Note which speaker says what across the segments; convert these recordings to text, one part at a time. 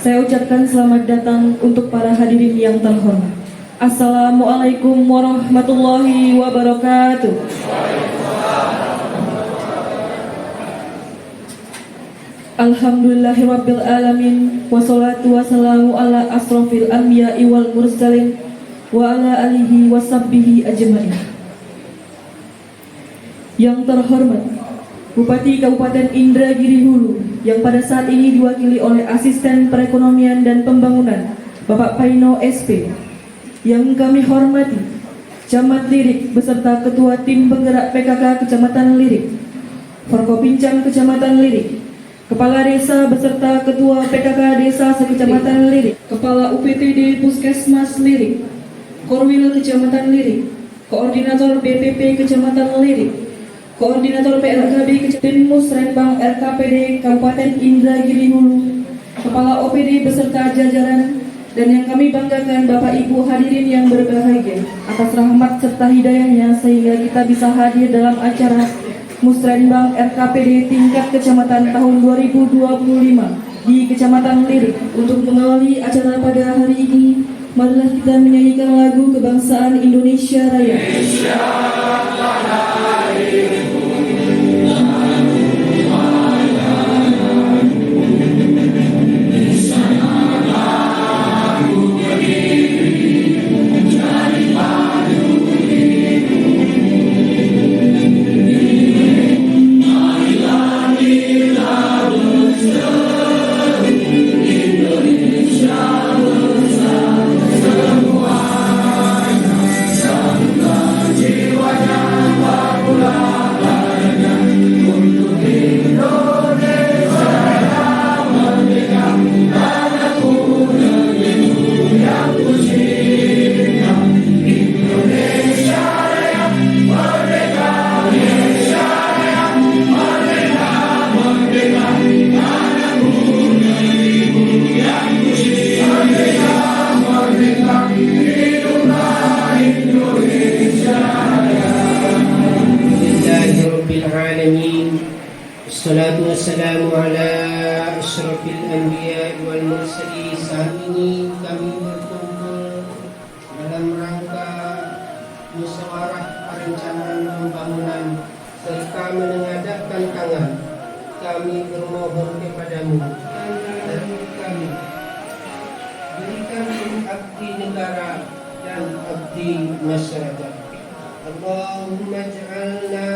Speaker 1: Saya ucapkan selamat datang untuk para hadirin yang terhormat. Assalamualaikum warahmatullahi wabarakatuh. Alhamdulillahirabbil alamin, wassalatu wassalamu ala asrofil anbiya'i wal mursalin wa ala alihi washabbihi ajmain. Yang terhormat Bupati Kabupaten Indragiri Hulu yang pada saat ini diwakili oleh Asisten Perekonomian dan Pembangunan Bapak Paino SP. Yang kami hormati Camat Lirik beserta Ketua Tim Penggerak PKK Kecamatan Lirik, Forkopincam Kecamatan Lirik, Kepala Desa beserta Ketua PKK Desa Sekecamatan Lirik, Kepala UPTD Puskesmas Lirik, Korwil Kecamatan Lirik, Koordinator BPP Kecamatan Lirik, Koordinator PLKB Kecamatan Musrenbang RKPD Kabupaten Indragiri Hulu, Kepala OPD beserta jajaran, dan yang kami banggakan Bapak Ibu hadirin yang berbahagia atas rahmat serta hidayahnya sehingga kita bisa hadir dalam acara Musrenbang RKPD tingkat kecamatan tahun 2025 di Kecamatan Lirik. Untuk mengawali acara pada hari ini, marilah kita menyanyikan lagu kebangsaan Indonesia Raya.
Speaker 2: Wassalatu wassalamu ala asyrafil anbiya wal mursalin. Saat ini kami berkumpul dalam rangka musyawarah perencanaan pembangunan serta menengadahkan tangan. Kami bermohon kepadamu dari kami, berikan abdi negara dan abdi masyarakat. Allahumma ja'alna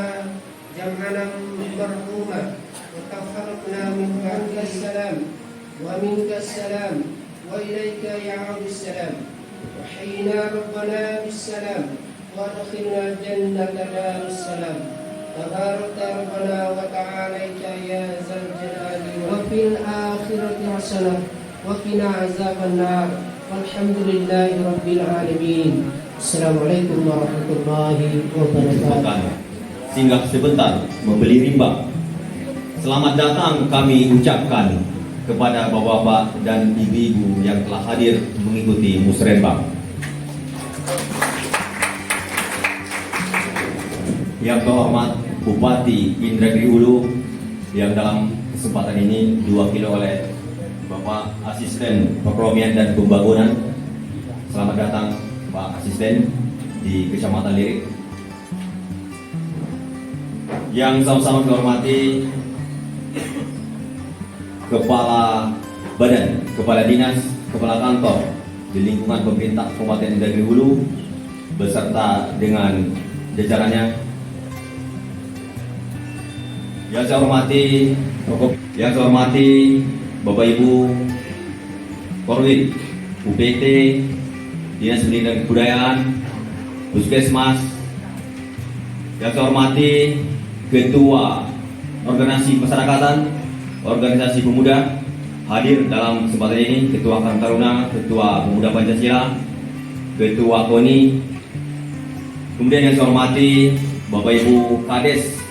Speaker 2: jam'ana marhumah wa tafarraqna min ba'dika salam wa minka salam wa ilaika ya'ud salam wa hayyina rabbana bis salam wa adkhilna jannata darus salam tabaraka rabbana wa ta'alaika ya zal jalali wa fil akhirati hasanah wa qina azaban nar walhamdulillahi rabbil alamin. Assalamualaikum warahmatullahi wabarakatuh.
Speaker 3: Singgah sebentar membeli rimba. Selamat datang kami ucapkan kepada bapak-bapak dan ibu-ibu yang telah hadir mengikuti musrenbang. Yang terhormat Bupati Indragiri Hulu yang dalam kesempatan ini diwakili oleh Bapak Asisten Perekonomian dan Pembangunan. Selamat datang Pak Asisten di Kecamatan Lirik. Yang sama-sama dihormati Kepala Badan, Kepala Dinas, Kepala Kantor di lingkungan pemerintah Kabupaten Indragiri Hulu beserta dengan jajarannya. Yang saya hormati Bapak Ibu Korwil, UPT, Dinas Pendidikan dan Kebudayaan, Puskesmas. Yang saya hormati Ketua Organisasi Masyarakatan, Organisasi Pemuda hadir dalam kesempatan ini, Ketua Karang Taruna, Ketua Pemuda Pancasila, Ketua KONI. Kemudian yang saya hormati Bapak Ibu Kades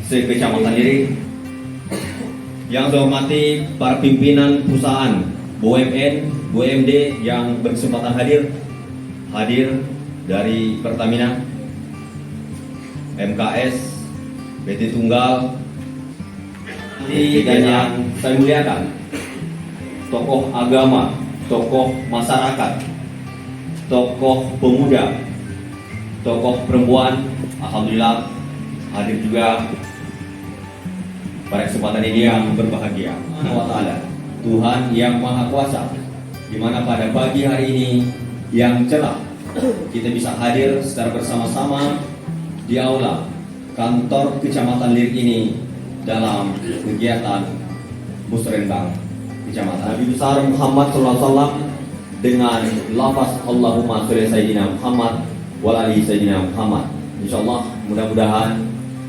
Speaker 3: se-Kecamatan Lirik. Yang saya hormati para pimpinan perusahaan BUMN, BUMD yang berkesempatan hadir dari Pertamina, MKS, PT Tunggal, dan yang saya muliakan tokoh agama, tokoh masyarakat, tokoh pemuda, tokoh perempuan. Alhamdulillah hadir juga pada kesempatan ini yang berbahagia. Subhanahu wa ta'ala, Tuhan yang Maha Kuasa, di mana pada pagi hari ini yang cerah kita bisa hadir secara bersama-sama di aula kantor Kecamatan Lirik ini dalam kegiatan musrenbang kecamatan. Nabi besar Muhammad SAW dengan lafaz Allahumma sholli sayyidina Muhammad wa ali sayyidina Muhammad. Insyaallah mudah-mudahan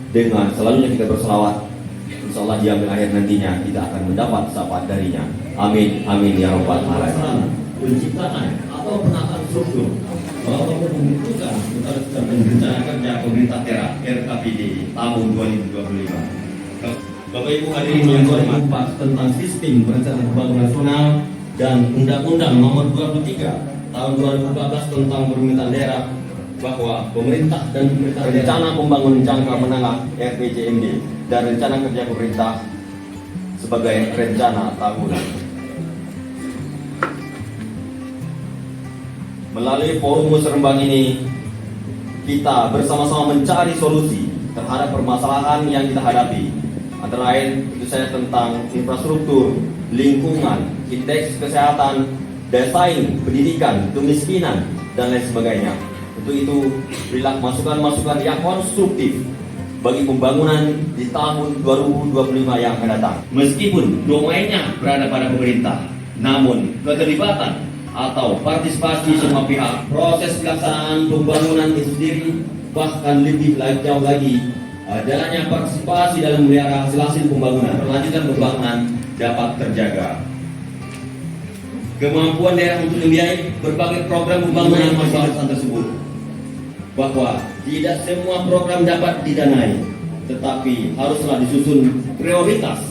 Speaker 3: dengan selalunya kita berselawat, insyaallah di akhir akhir nantinya kita akan mendapat syafaat darinya. Amin amin ya rabbal alamin. Penciptaan atau penataan struktur bahwa pembentukan Undang-Undang Rencana Kerja Pemerintah Daerah RKPD tahun 2025. Bapak Ibu hadirin yang bermanfaat tentang sistem perencanaan pembangunan nasional dan Undang-Undang Nomor 23 tahun 2014 tentang pemerintahan daerah, bahwa pemerintah dan pemerintah rencana pembangunan jangka menengah RPJMD dan rencana kerja pemerintah sebagai rencana tahunan. Melalui forum musrenbang ini kita bersama-sama mencari solusi terhadap permasalahan yang kita hadapi, antara lain itu saya tentang infrastruktur, lingkungan, indeks kesehatan, daya saing, pendidikan, kemiskinan, dan lain sebagainya. Untuk itu berilah masukan-masukan yang konstruktif bagi pembangunan di tahun 2025 yang akan datang. Meskipun domainnya berada pada pemerintah, namun keterlibatan atau partisipasi semua pihak proses pelaksanaan pembangunan itu sendiri, bahkan lebih jauh lagi adanya partisipasi dalam memelihara hasil pembangunan, perlanjutan pembangunan dapat terjaga. Kemampuan daerah untuk membiayai berbagai program pembangunan masyarakat tersebut, bahwa tidak semua program dapat didanai, tetapi haruslah disusun prioritas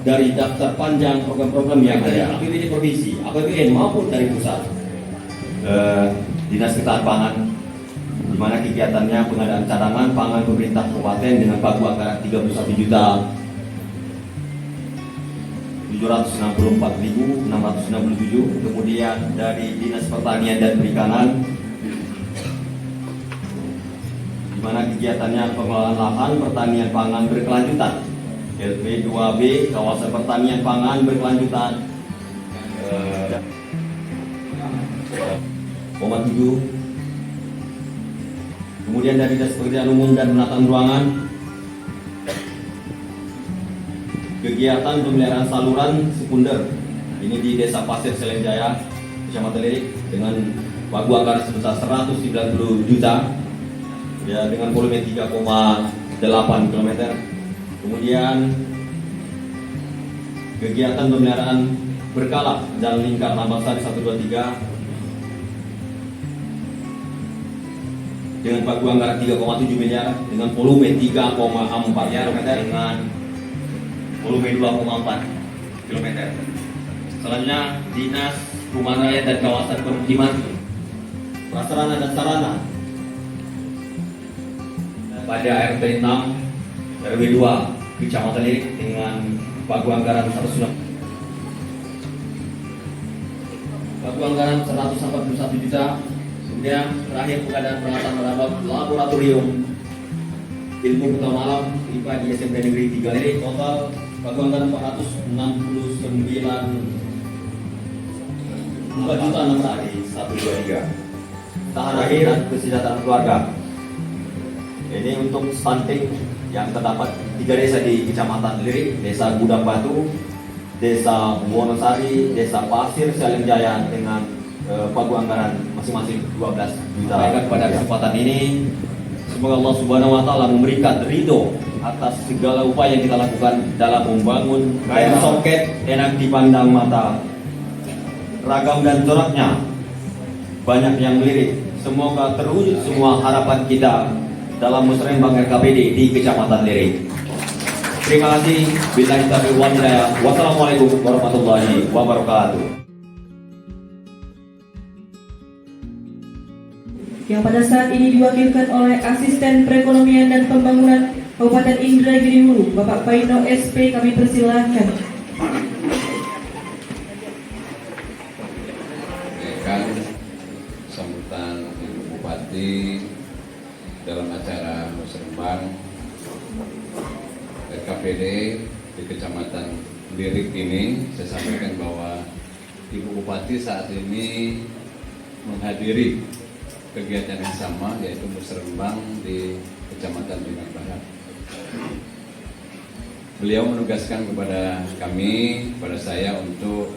Speaker 3: dari daftar panjang program-program yang ada, APBD provinsi, APBN maupun dari pusat. Dinas Ketahanan Pangan, di mana kegiatannya pengadaan cadangan pangan pemerintah kabupaten dengan pagu anggaran 31.764.667. Kemudian dari Dinas Pertanian dan Perikanan, di mana kegiatannya pengelolaan lahan pertanian pangan berkelanjutan, LP 2B kawasan pertanian pangan berkelanjutan 0,7. Kemudian dari Dinas Pekerjaan Umum dan Penataan Ruangan, kegiatan pemeliharaan saluran sekunder ini di Desa Pasir Selenjaya, Kecamatan Lirik, dengan pagu anggaran sebesar 190 juta ya, dengan volume 3,8 km. Kemudian kegiatan pemeliharaan berkala dan lingkar Lambasari 123 dengan pagu anggaran 3,7 miliar dengan volume 3,4 km dengan volume 2,4 km. Selanjutnya Dinas Perumahan Rakyat dan Kawasan Permukiman, prasarana dan sarana pada RT 6 RW 2 Kecamatan Lirik dengan pagu anggaran 141 juta. Kemudian terakhir pengadaan peralatan laboratorium ilmu pengetahuan alam IPA di SMP Negeri 3 Lirik, total pagu anggaran 469.4.623. Tahap akhir dan kesejahteraan keluarga. Ini untuk stunting yang terdapat 3 desa di Kecamatan Lirik, Desa Gudang Batu, Desa Wonosari, Desa Pasir Selenjaya dengan pagu anggaran masing-masing 12 juta. Pada kesempatan ini, semoga Allah Subhanahu wa Ta'ala memberikan ridho atas segala upaya yang kita lakukan dalam membangun air soket enak dipandang mata, ragam dan coraknya banyak yang melirik. Semoga terwujud semua harapan kita dalam musrenbang RKPD di Kecamatan Lirik. Terima kasih. Billahi taufiq wal hidayah. Wassalamualaikum warahmatullahi wabarakatuh.
Speaker 1: Yang pada saat ini diwakilkan oleh Asisten Perekonomian dan Pembangunan Kabupaten Indragiri Hulu, Bapak Paino SP, kami persilahkan.
Speaker 4: RKPD di Kecamatan Lirik ini, saya sampaikan bahwa Ibu Bupati saat ini menghadiri kegiatan yang sama, yaitu musrenbang di Kecamatan Lirik Barat. Beliau menugaskan kepada kami, kepada saya untuk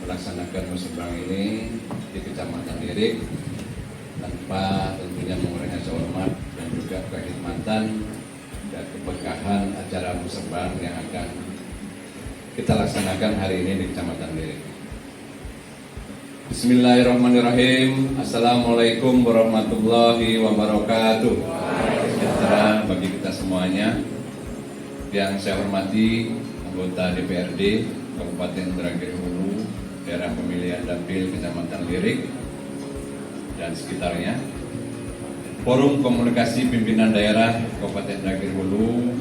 Speaker 4: melaksanakan musrenbang ini di Kecamatan Lirik tanpa tentunya mengurangi rasa hormat dan juga kekhidmatan dan keberkahan acara musrenbang yang akan kita laksanakan hari ini di Kecamatan Lirik. Bismillahirrahmanirrahim. Assalamualaikum warahmatullahi wabarakatuh. Sejahtera bagi kita semuanya. Yang saya hormati anggota DPRD Kabupaten Indragiri Hulu, daerah pemilihan dapil Kecamatan Lirik dan sekitarnya. Forum Komunikasi Pimpinan Daerah Kabupaten Indragiri Hulu,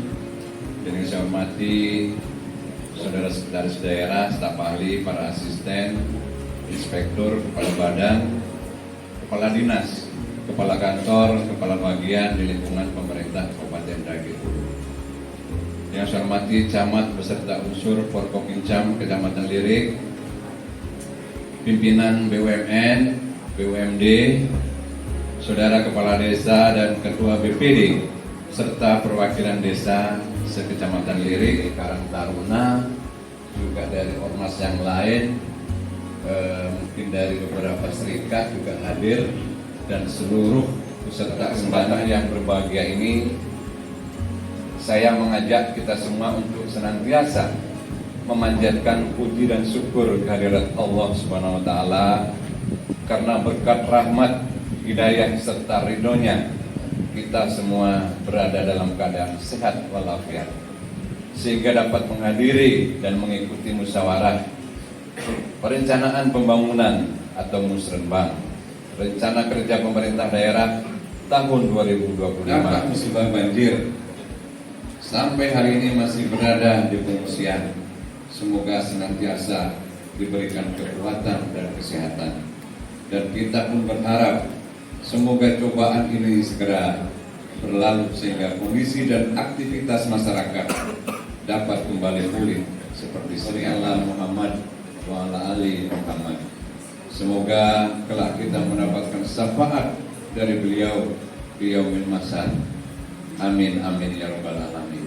Speaker 4: dan yang saya hormati saudara sekretaris daerah, staf ahli, para asisten, inspektur, kepala badan, kepala dinas, kepala kantor, kepala bagian di lingkungan pemerintah Kabupaten Indragiri Hulu. Yang saya hormati camat beserta unsur Forkopincam Kecamatan Lirik, pimpinan BUMN, BUMD, saudara kepala desa dan ketua BPD, serta perwakilan desa sekecamatan Lirik, Karang Taruna, juga dari ormas yang lain, mungkin dari beberapa serikat juga hadir, dan seluruh peserta kesempatan yang berbahagia ini. Saya mengajak kita semua untuk senantiasa memanjatkan puji dan syukur kehadirat Allah Subhanahu wa Ta'ala, karena berkat rahmat, hidayah serta ridhonya kita semua berada dalam keadaan sehat walafiat, sehingga dapat menghadiri dan mengikuti musyawarah perencanaan pembangunan atau musrenbang rencana kerja pemerintah daerah tahun 2025. Dampak musibah banjir sampai hari ini masih berada di pengungsian. Semoga senantiasa diberikan kekuatan dan kesehatan. Dan kita pun berharap semoga cobaan ini segera berlalu sehingga kondisi dan aktivitas masyarakat dapat kembali pulih seperti Shallallahu Muhammad wa ala ali Muhammad. Semoga kelak kita mendapatkan syafaat dari beliau di yaumil masad. Amin amin ya rabbal alamin.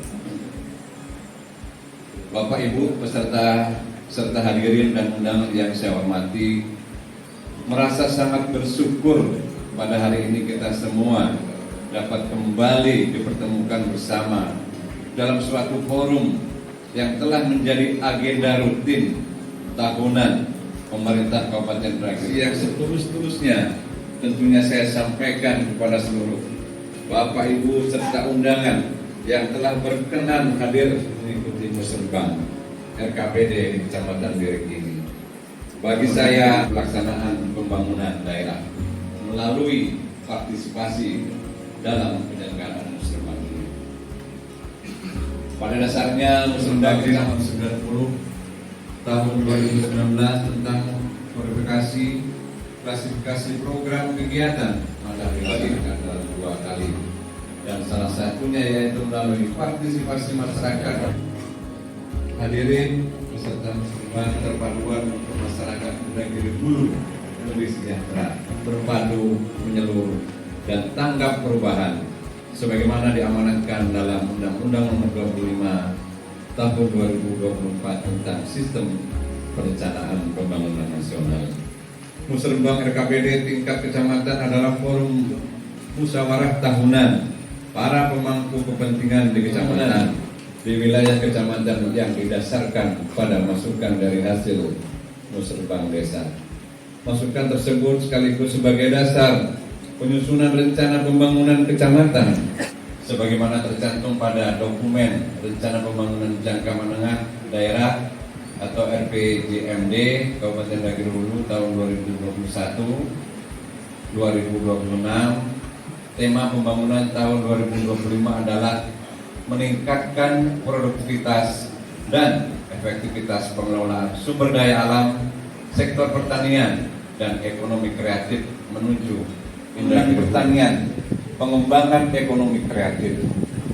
Speaker 4: Bapak Ibu peserta serta hadirin dan undangan yang saya hormati, merasa sangat bersyukur pada hari ini kita semua dapat kembali dipertemukan bersama dalam suatu forum yang telah menjadi agenda rutin tahunan pemerintah Kabupaten Indragiri, yang setulus-tulusnya tentunya saya sampaikan kepada seluruh Bapak Ibu serta undangan yang telah berkenan hadir mengikuti musrenbang RKPD di Kecamatan Lirik ini. Bagi saya, pelaksanaan pembangunan daerah melalui partisipasi dalam penyelenggaraan musrenbang ini. Pada dasarnya musrenbang nomor 90 tahun 2019 tentang klasifikasi program kegiatan maka dibagikan dalam 2 kali, dan salah satunya yaitu melalui partisipasi masyarakat. Hadirin peserta musrenbang terpaduan untuk masyarakat Indragiri Hulu lebih sejahtera, berpadu, menyeluruh, dan tanggap perubahan sebagaimana diamanatkan dalam Undang-Undang Nomor 25 Tahun 2024 tentang Sistem Perencanaan Pembangunan Nasional. Musrenbang RKPD tingkat kecamatan adalah forum musyawarah tahunan para pemangku kepentingan di kecamatan, di wilayah kecamatan yang didasarkan pada masukan dari hasil musrenbang desa. Masukan tersebut sekaligus sebagai dasar penyusunan rencana pembangunan kecamatan sebagaimana tercantum pada dokumen Rencana Pembangunan Jangka Menengah Daerah atau RPJMD Kabupaten Indragiri Hulu tahun 2021-2026. Tema pembangunan tahun 2025 adalah meningkatkan produktivitas dan efektivitas pengelolaan sumber daya alam, sektor pertanian dan ekonomi kreatif menuju industri pertanian, pengembangan ekonomi kreatif,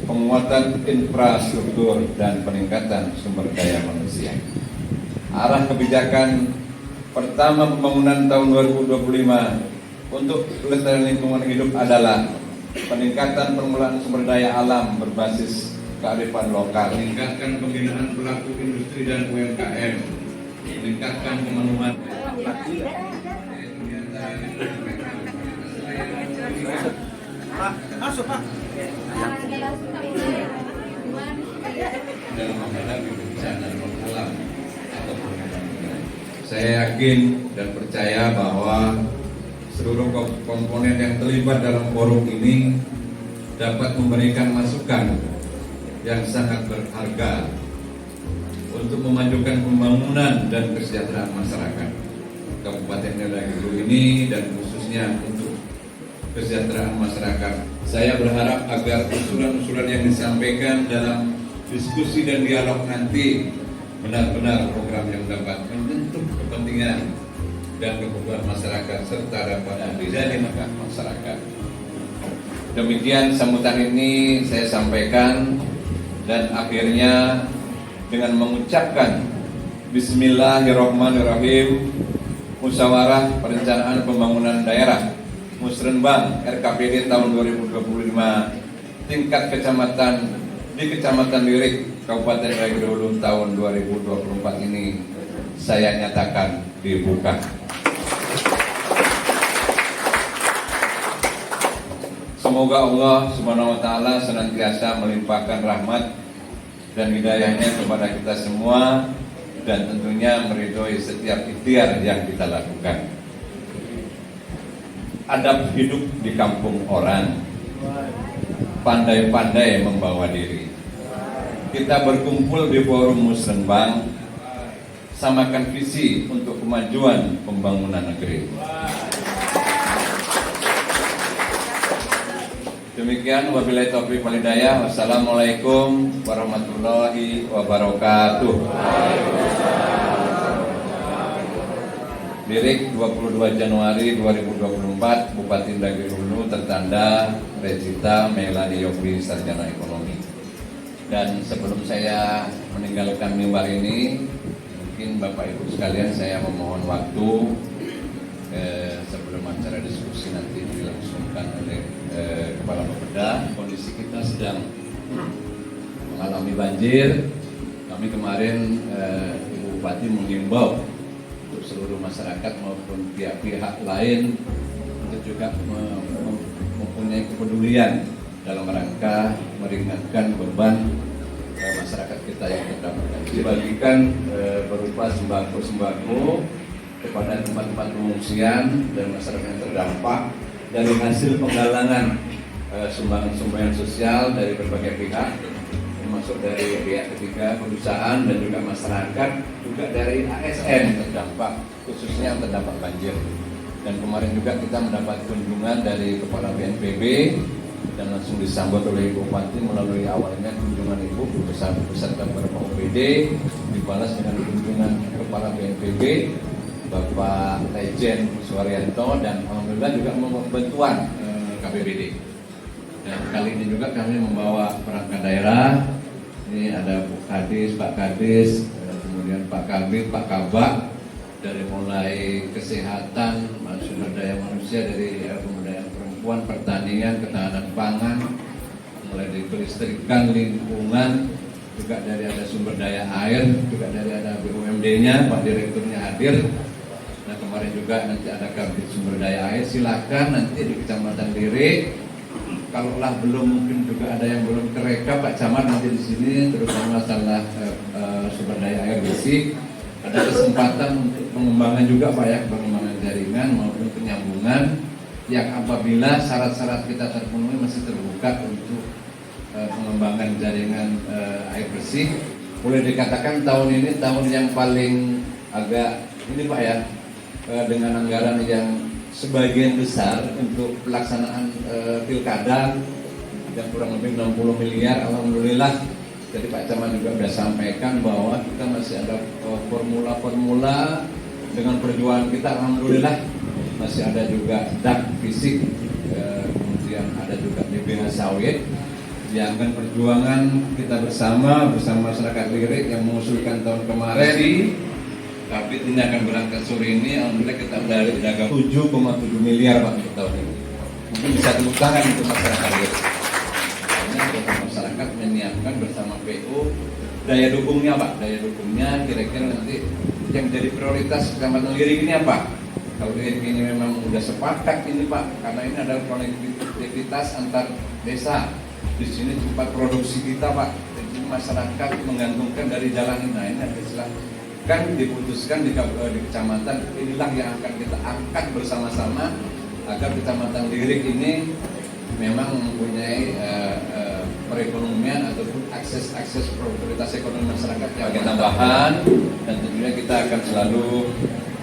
Speaker 4: penguatan infrastruktur dan peningkatan sumber daya manusia. Arah kebijakan pertama pembangunan tahun 2025 untuk kelestarian lingkungan hidup adalah peningkatan pengelolaan sumber daya alam berbasis kearifan lokal, meningkatkan pembinaan pelaku industri dan UMKM, meningkatkan pemenuhan dalam menghadapi bencana alam. Saya yakin dan percaya bahwa seluruh komponen yang terlibat dalam forum ini dapat memberikan masukan yang sangat berharga untuk memajukan pembangunan dan kesejahteraan masyarakat Kabupaten Indragiri ini, dan khususnya untuk kesejahteraan masyarakat. Saya berharap agar usulan-usulan yang disampaikan dalam diskusi dan dialog nanti benar-benar program yang dapat menyentuh kepentingan dan kebutuhan masyarakat serta dapat menjadi manfaat masyarakat. Demikian sambutan ini saya sampaikan, dan akhirnya dengan mengucapkan Bismillahirrahmanirrahim, Musyawarah Perencanaan Pembangunan Daerah Musrenbang RKPD tahun 2025 tingkat kecamatan di Kecamatan Lirik Kabupaten Indragiri Hulu tahun 2024 ini saya nyatakan dibuka. Semoga Allah Subhanahu wa taala senantiasa melimpahkan rahmat dan hidayahnya kepada kita semua, dan tentunya meridhoi setiap ikhtiar yang kita lakukan. Adab hidup di kampung orang, pandai-pandai membawa diri. Kita berkumpul di forum Musrenbang, samakan visi untuk kemajuan pembangunan negeri. Demikian, wabillahi taufiq wal hidayah. Wassalamualaikum warahmatullahi wabarakatuh. Lirik 22 Januari 2024, Bupati Indragiri Hulu tertanda Regita Melani Yofi, Sarjana Ekonomi. Dan sebelum saya meninggalkan mimbar ini, mungkin Bapak Ibu sekalian saya memohon waktu sebelum acara diskusi nanti dilangsungkan oleh Kepala Bapeda. Kondisi kita sedang mengalami banjir. Kami kemarin Ibu Bupati menghimbau untuk seluruh masyarakat maupun pihak-pihak lain untuk juga mempunyai kepedulian dalam rangka meringankan beban masyarakat kita yang terdampak. Dibagikan berupa sembako kepada tempat-tempat pengungsian dan masyarakat yang terdampak dari hasil penggalangan sumbangan sosial dari berbagai pihak, termasuk dari pihak ketiga, perusahaan dan juga masyarakat, juga dari ASN terdampak, khususnya yang terdampak banjir. Dan kemarin juga kita mendapat kunjungan dari Kepala BNPB dan langsung disambut oleh Ibu Bupati melalui awalnya kunjungan Ibu beserta beberapa OPD, dibalas dengan kunjungan Kepala BNPB Bapak Lejen Suharyanto, dan alhamdulillah juga membawa bantuan KPBD. Dan kali ini juga kami membawa perangkat daerah. Ini ada Bu Kadis, Pak Kadis, kemudian Pak Kabit, Pak Kabak, dari mulai kesehatan, sumber daya manusia, dari pemberdayaan perempuan, pertanian, ketahanan pangan, mulai dari kelistrikan, lingkungan, juga dari ada sumber daya air, juga dari ada BUMD-nya, Pak Direkturnya hadir. Nah, kemarin juga nanti ada kabit sumber daya air. Silakan nanti di Kecamatan Lirik, kalaulah belum, mungkin juga ada yang belum kereka, Pak Camat nanti di sini, terutama masalah sumber daya air bersih. Ada kesempatan untuk pengembangan juga Pak ya, pengembangan jaringan maupun penyambungan yang apabila syarat-syarat kita terpenuhi masih terbuka untuk pengembangan jaringan air bersih. Boleh dikatakan tahun ini tahun yang paling agak ini Pak ya, dengan anggaran yang sebagian besar untuk pelaksanaan pilkada yang kurang lebih 60 miliar. Alhamdulillah, jadi Pak Camat juga sudah sampaikan bahwa kita masih ada formula-formula dengan perjuangan kita. Alhamdulillah masih ada juga DAK fisik, kemudian ada juga DBH sawit Diangkat perjuangan kita bersama masyarakat Lirik yang mengusulkan tahun kemarin. Tapi ini akan berangkat sore ini, alhamdulillah kita dari dagang 7,7 miliar Pak untuk tahun ini. Mungkin bisa tepuk tangan untuk masyarakat Lirik. Karena untuk masyarakat menyiapkan bersama PU daya dukungnya Pak, daya dukungnya kira-kira nanti yang jadi prioritas Kecamatan Lirik ini apa? Kalau Lirik ini memang sudah sepakat ini Pak, karena ini adalah konektivitas antar desa. Di sini tempat produksi kita Pak, jadi masyarakat menggantungkan dari jalan ini. Nah ini adalah kan diputuskan di kecamatan, inilah yang akan kita angkat bersama-sama agar Kecamatan Lirik ini memang mempunyai perekonomian ataupun akses prioritas ekonomi masyarakat yang tambahan, dan tentunya kita akan selalu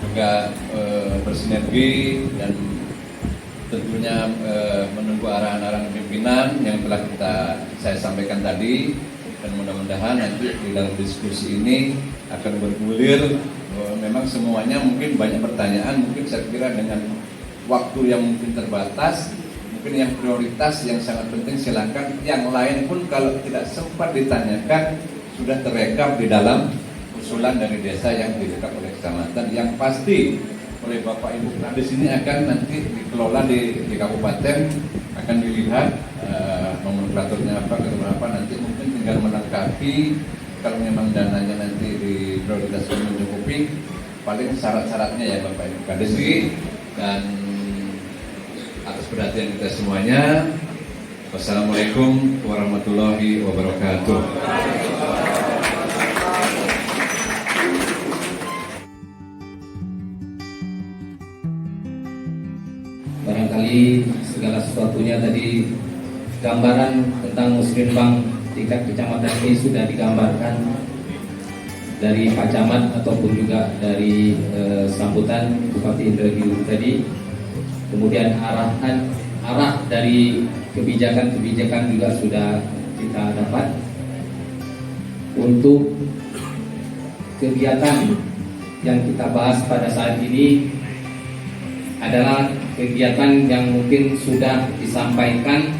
Speaker 4: juga bersinergi dan tentunya menunggu arahan-arahan pimpinan yang telah saya sampaikan tadi, dan mudah-mudahan nanti di dalam diskusi ini akan bergulir. Memang semuanya mungkin banyak pertanyaan, mungkin saya kira dengan waktu yang mungkin terbatas, mungkin yang prioritas yang sangat penting silakan, yang lain pun kalau tidak sempat ditanyakan sudah terekam di dalam usulan dari desa yang direkap oleh kecamatan, yang pasti oleh Bapak Ibu. Nah, di sini akan nanti dikelola di kabupaten, akan dilihat nomenklaturnya apa, berapa, nanti mungkin tinggal melengkapi. Kalau memang dananya nanti diprioritaskan mencukupi, paling syarat-syaratnya ya Bapak Ibu Kadesri. Dan atas perhatian kita semuanya, wassalamualaikum warahmatullahi wabarakatuh.
Speaker 5: Barangkali segala sesuatunya tadi gambaran tentang Muslimbang tingkat kecamatan ini sudah digambarkan dari Pak Camat ataupun juga dari sambutan Bupati Indragiri tadi. Kemudian arah dari kebijakan-kebijakan juga sudah kita dapat. Untuk kegiatan yang kita bahas pada saat ini adalah kegiatan yang mungkin sudah disampaikan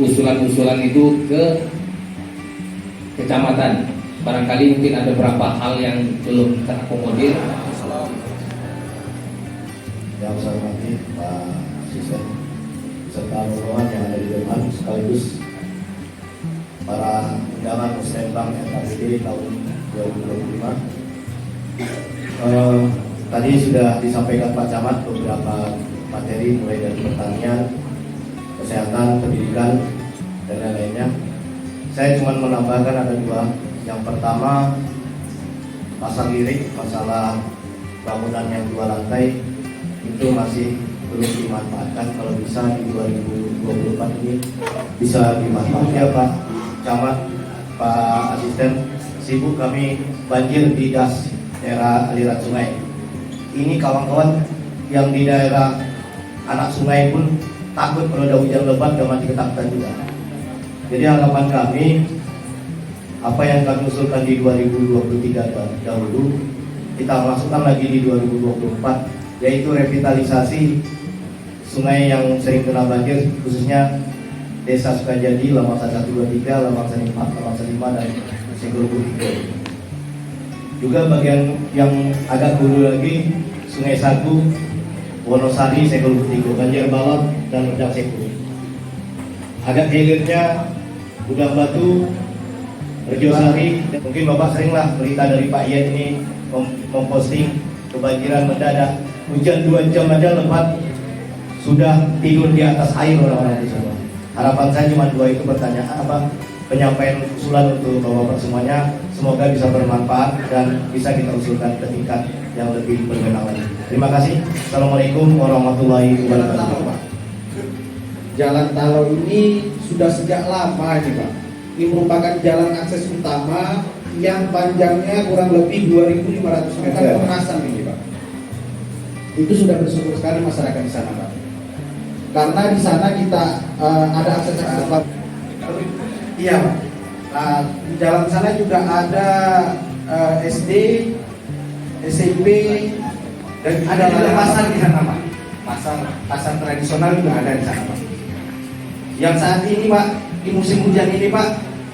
Speaker 5: usulan-usulan itu ke kecamatan. Barangkali mungkin ada beberapa hal yang belum terakomodir.
Speaker 6: Yang saya hormati Pak Asisten serta rombongan yang ada di depan, sekaligus para undangan Muslimbang NKBD tahun 2025. Tadi sudah disampaikan Pak Camat beberapa materi mulai dari pertanian, kesehatan, pendidikan, dan lain-lainnya. Saya cuma menambahkan ada dua. Yang pertama, Pasar Lirik, masalah bangunan yang 2 lantai itu masih belum dimanfaatkan. Kalau bisa di 2024 ini bisa dimanfaatkan. Ya Pak Camat, Pak Asisten, sibuk kami banjir di das daerah aliran sungai. Ini kawan-kawan yang di daerah anak sungai pun takut kalau ada hujan lebat dan mati ketakutan juga. Jadi harapan kami, apa yang kami usulkan di 2023 dahulu, kita masukkan lagi di 2024, yaitu revitalisasi sungai yang sering kena banjir, khususnya Desa Sukajadi, Lamangsa 123, Lamangsa 4, Lamangsa 5, dan Senggol Bukit. Juga bagian yang agak hulu lagi, Sungai Sagu, Wonosari, Senggol Bukit, Banjar Balap, dan Redang Seku. Agak hilirnya Udang Batu, Rejosari. Mungkin Bapak seringlah berita dari Pak Ian ini memposting kebanjiran mendadak. Hujan 2 jam aja lebat, sudah tidur di atas air orang-orang di sana. Harapan saya cuma 2 itu, penyampaian usulan untuk Bapak semuanya. Semoga bisa bermanfaat dan bisa kita usulkan ke tingkat yang lebih berwenang lagi. Terima kasih. Assalamualaikum warahmatullahi wabarakatuh.
Speaker 7: Jalan Talo ini sudah sejak lama ini Pak. Ini merupakan jalan akses utama yang panjangnya kurang lebih 2.500 meter pemasan ini Pak. Itu sudah bersyukur sekali masyarakat di sana Pak. Karena di sana kita ada akses Pak. Iya Pak. Di jalan sana juga ada SD, SMP, dan ada pasar di sana Pak. Pasar tradisional juga ada di sana Pak. Yang saat ini Pak di musim hujan ini Pak,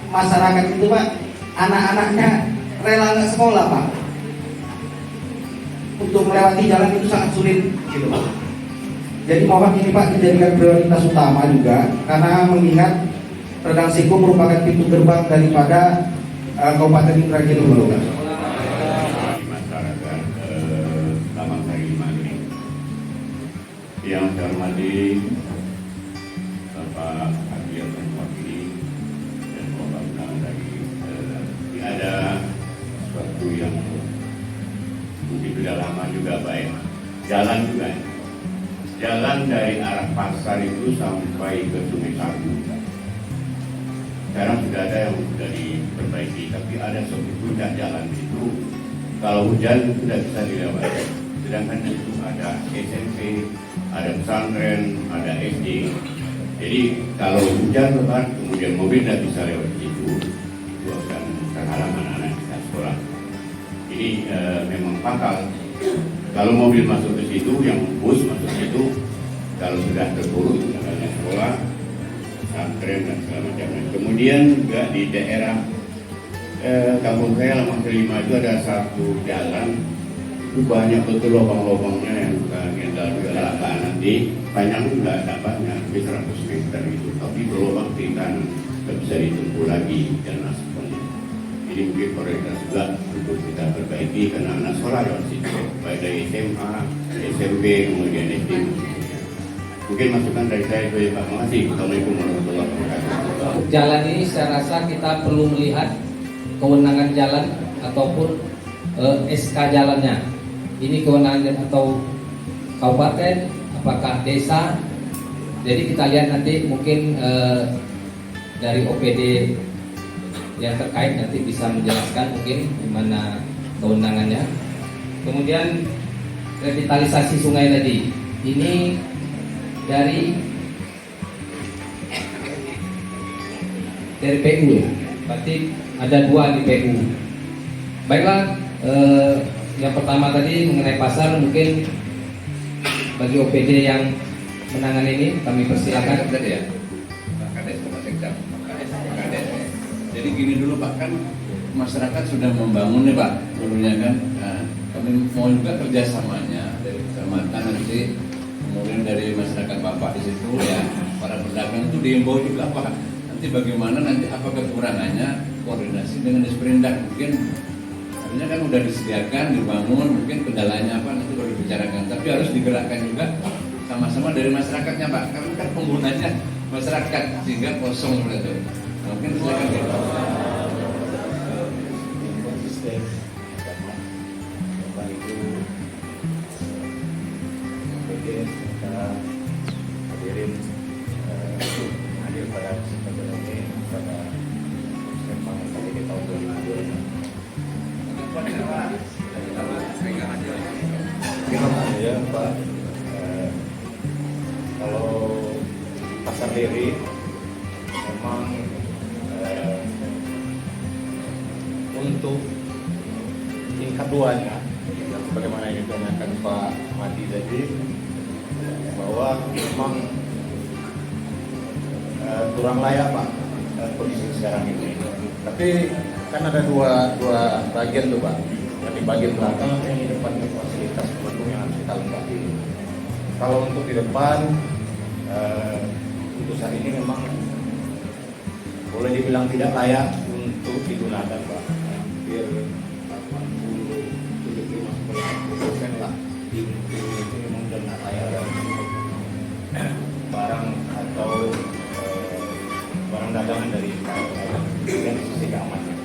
Speaker 7: masyarakat itu Pak, anak-anaknya rela nggak sekolah Pak, untuk melewati jalan itu sangat sulit gitu Pak. Jadi mohon ini Pak dijadikan prioritas utama juga, karena mengingat Rendang Siko merupakan pintu gerbang daripada Kabupaten Indragiri Hulu.
Speaker 8: Masyarakat Taman Sari Maghrib yang saya hormati Bapak Hadir dan Wakili dan Bapak Undang dari ini ada sesuatu yang mungkin sudah lama juga baik, jalan juga. Jalan dari arah pasar itu sampai ke Sungai Sagu. Sekarang sudah ada yang sudah diperbaiki, tapi ada suatu puncak jalan itu kalau hujan sudah bisa dilewati. Sedangkan itu ada SMP, ada pesantren, ada SD. Jadi kalau hujan lebat kemudian mobil tidak bisa lewat situ, itu akan terhalang anak-anak kita sekolah. Ini memang fatal. Kalau mobil masuk ke situ, yang bus masuk ke situ, kalau sudah terpuruk misalnya sekolah, pesantren dan segala macamnya. Kemudian juga di daerah kampung saya Lamang Kelima itu ada satu jalan itu banyak betul lubang-lubangnya yang kecelakaan nanti panjang nggak ada banyak, lebih 100 meter itu, tapi berlubang di kanan nggak bisa ditempuh lagi jalan aspalnya. Jadi mungkin prioritas juga untuk kita perbaiki karena anak sekolah lewat situ, baik dari SMA, SMP, kemudian SD. Mungkin masukan dari saya itu ya Pak. Terima kasih. Assalamualaikum warahmatullahi wabarakatuh.
Speaker 5: Jalan ini saya rasa kita perlu melihat kewenangan jalan ataupun SK jalannya. Ini kewenangan atau kabupaten, apakah desa. Jadi kita lihat nanti mungkin dari OPD yang terkait nanti bisa menjelaskan mungkin di mana kewenangannya. Kemudian revitalisasi sungai tadi. Ini dari PU, berarti ada 2 di PU. Baiklah, yang pertama tadi mengenai pasar, mungkin bagi OPD yang menangani ini kami persilakan.
Speaker 4: Tadi ya, Pak Kades, Pak Sekda, Pak Kades. Jadi gini dulu Pak, kan masyarakat sudah membangun nih Pak, dulunya kan. Nah, kami mau juga kerjasamanya dari kecamatan nanti, kemudian dari masyarakat Bapak di situ ya, para pedagang itu diimbau juga Pak. Nanti bagaimana nanti apa kekurangannya, koordinasi dengan Disperindak mungkin. Artinya kan udah disediakan, dibangun, mungkin kendalanya apa nanti baru dibicarakan. Tapi harus digerakkan juga sama-sama dari masyarakatnya Pak, karena kan penggunanya masyarakat sehingga kosong itu. Mungkin silakan kita.
Speaker 6: Konsisten, Bapak Ibu, mungkin kita hadirin hadir pada kesempatan ini pada memang tadi di tahun 2002. Ya Pak, kalau pasar diri memang untuk tingkat 2-nya yang sebagaimana yang ditanyakan Pak Madi tadi, bahwa memang kurang layak Pak kondisi sekarang ini. Tapi kan ada dua bagian tuh Pak. Yang di bagian belakang yang di depan itu fasilitas pendukung yang harus kita lengkapi. Kalau untuk di depan, untuk saat ini memang boleh dibilang tidak layak untuk digunakan Pak. Hampir 80-75% lah di itu memang sudah tidak layak barang atau barang dagangan dari sisi keamanan.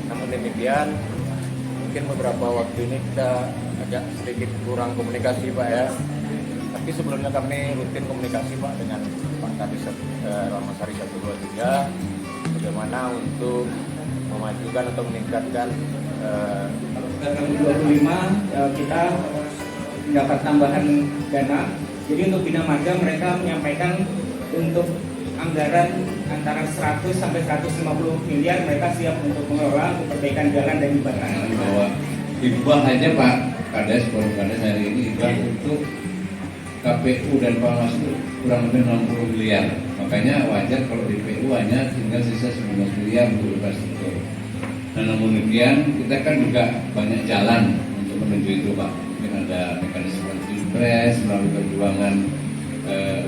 Speaker 6: Namun demikian, mungkin beberapa waktu ini kita agak sedikit kurang komunikasi Pak ya. Tapi sebelumnya kami rutin komunikasi Pak dengan Pak Kadis Ramasari 123 bagaimana untuk memajukan atau meningkatkan
Speaker 9: tahun 25 kita dapat tambahan dana. Jadi untuk Bina Marga mereka menyampaikan untuk anggaran antara 100 sampai 150 miliar mereka siap untuk mengelola untuk perbaikan jalan dan jembatan.
Speaker 4: Bahwa hibah aja Pak Kades, Forum Kades hari ini hibah untuk KPU dan Bawaslu kurang lebih 60 miliar. Makanya wajar kalau di PU hanya tinggal sisa 19 miliar untuk infrastruktur. Dan namun demikian kita kan juga banyak jalan untuk menuju itu Pak. Mungkin ada mekanisme impres melalui perjuangan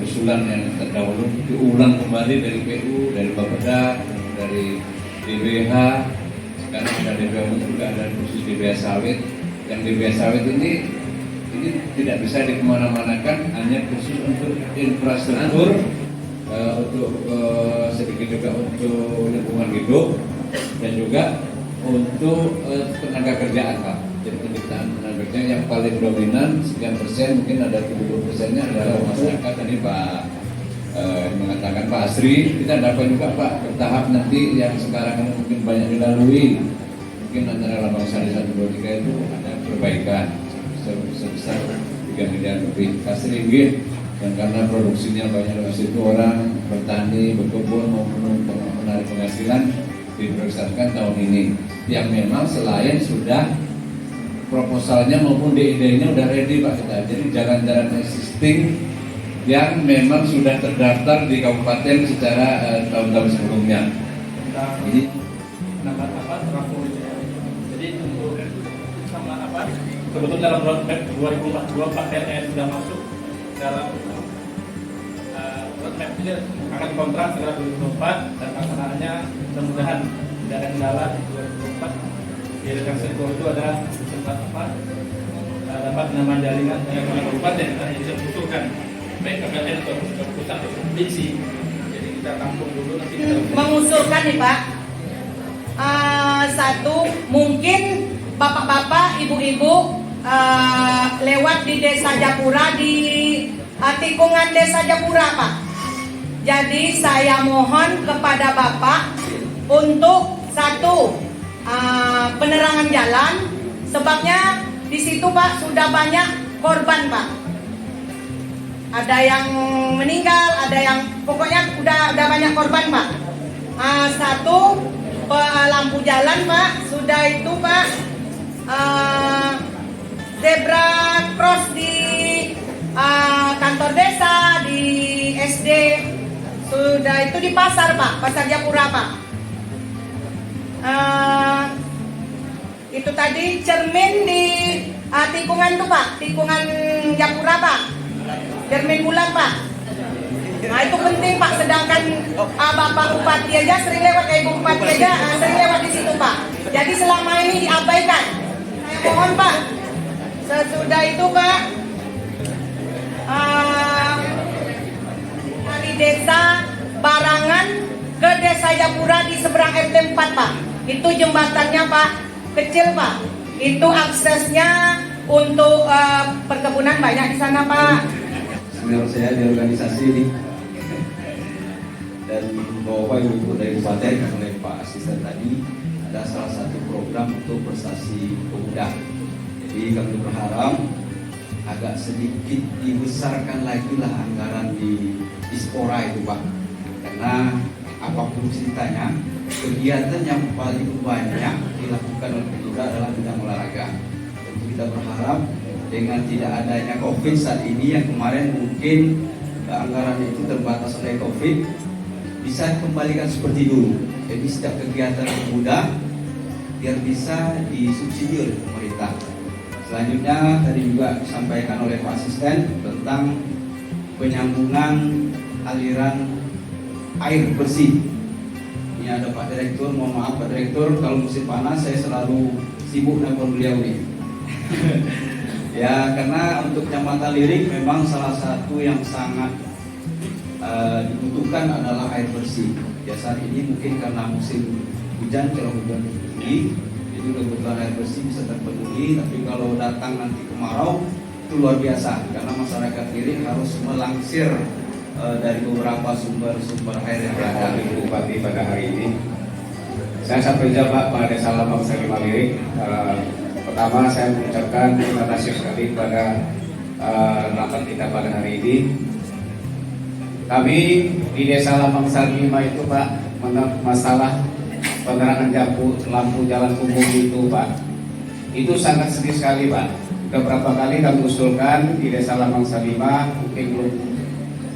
Speaker 4: usulan yang terdahulu diulang kembali dari PU, dari Bapeda, dari DBH. Sekarang ada DBH juga ada khusus DBH sawit. Yang DBH sawit ini tidak bisa dikemana-manakan, hanya khusus untuk infrastruktur, untuk sedikit juga untuk lingkungan hidup dan juga untuk tenaga kerjaan Pak. Jadi penciptaan tenaga kerja yang paling dominan sekian persen, mungkin ada 70%-nya adalah masyarakat. Tadi Pak mengatakan Pak Asri, kita dapat juga Pak bertahap nanti yang sekarang ini mungkin banyak dilalui. Mungkin antara Lambang Sari 1, 2, 3 itu ada perbaikan sebesar 3 miliar lebih kasih dan karena produksinya banyak dari situ orang bertani, berkebun maupun menarik penghasilan diprioritaskan tahun ini yang memang selain sudah proposalnya maupun DID-nya udah ready Pak kita. Jadi jalan-jalan existing yang memang sudah terdaftar di kabupaten secara tahun-tahun sebelumnya. Jadi
Speaker 10: jadi untuk sama kebetulan dalam roadmap 2042 Pak PLN sudah masuk dalam roadmap ini akan kontrak segera 2024 dan pelaksanaannya mudah-mudahan tidak ada kendala di 2024. Di rekan sektor itu ada dapat nama jaringan kabupaten yang bisa mengusulkan baik KPLN atau pusat atau provinsi. Jadi kita tampung dulu nanti kita
Speaker 11: mengusulkan nih Pak. Satu, mungkin bapak-bapak, ibu-ibu lewat di Desa Japura, di tikungan Desa Japura Pak. Jadi saya mohon kepada Bapak untuk satu, penerangan jalan, sebabnya di situ Pak sudah banyak korban Pak. Ada yang meninggal, ada yang pokoknya udah banyak korban Pak. Satu, lampu jalan Pak, sudah itu Pak, zebra cross di kantor desa, di SD, sudah itu di pasar Pak, pasar Japura Pak. Itu tadi cermin di tikungan tuh Pak, tikungan Japura Pak, cermin bulan Pak. Nah itu penting Pak, sedangkan Bapak Bupati aja sering lewat, Ibu Bupati aja sering lewat di situ Pak. Jadi selama ini diabaikan. Saya mohon Pak, sesudah itu Pak, dari desa Barangan ke Desa Japura di seberang RT 4 Pak. Itu jembatannya Pak, kecil Pak. Itu aksesnya untuk perkebunan banyak di sana Pak.
Speaker 12: Senior saya di organisasi ini dan Bapak Ibu dari Kabupaten oleh Pak Asisten tadi ada salah satu program untuk prestasi pemuda. Jadi kami berharap agak sedikit dibesarkan lagi lah anggaran di Dispora itu Pak, karena apapun ceritanya kegiatan yang paling banyak dilakukan oleh pemuda adalah bidang olahraga. Tentu kita berharap dengan tidak adanya COVID saat ini yang kemarin mungkin anggaran itu terbatas oleh COVID, bisa kembalikan seperti dulu. Jadi setiap kegiatan pemuda biar bisa disubsidi oleh pemerintah. Selanjutnya tadi juga disampaikan oleh Pak Asisten tentang penyambungan aliran air bersih. Ini ada Pak Direktur, mohon maaf Pak Direktur kalau musim panas saya selalu sibuk nelpon beliau nih. Ya karena untuk Kecamatan Lirik memang salah satu yang sangat dibutuhkan adalah air bersih. Ya saat ini mungkin karena musim hujan, curah hujan tinggi, itu kebutuhan air bersih bisa terpenuhi. Tapi kalau datang nanti kemarau itu luar biasa karena masyarakat Lirik harus melangsir dari beberapa sumber-sumber air yang ada di Bupati pada hari ini. Saya sampai jabat pada Desa Lambang Sari Lirik. Pertama saya mengucapkan terima kasih sekali kepada rapat kita pada hari ini. Kami di Desa Lambang Sari itu Pak, masalah penerangan lampu jalan umum itu Pak, itu sangat sedih sekali Pak. Beberapa kali kami usulkan di Desa Lambang Sari mungkin belum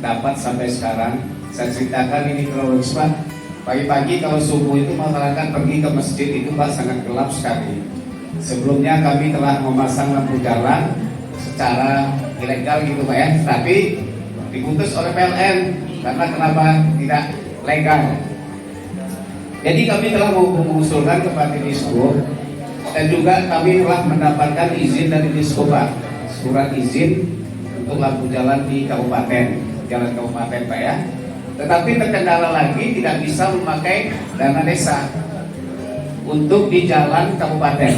Speaker 12: dapat sampai sekarang.
Speaker 13: Saya ceritakan ini kronologis Pak. Pagi-pagi kalau subuh itu masyarakat pergi ke masjid itu Pak sangat gelap sekali. Sebelumnya kami telah memasang lampu jalan secara ilegal gitu Pak ya, tapi diputus oleh PLN karena kenapa tidak legal. Jadi kami telah mengusulkan kepada Disko dan juga kami telah mendapatkan izin dari Disko Pak, surat izin untuk lampu jalan di jalan kabupaten Pak ya. Tetapi terkendala lagi tidak bisa memakai dana desa untuk di jalan kabupaten.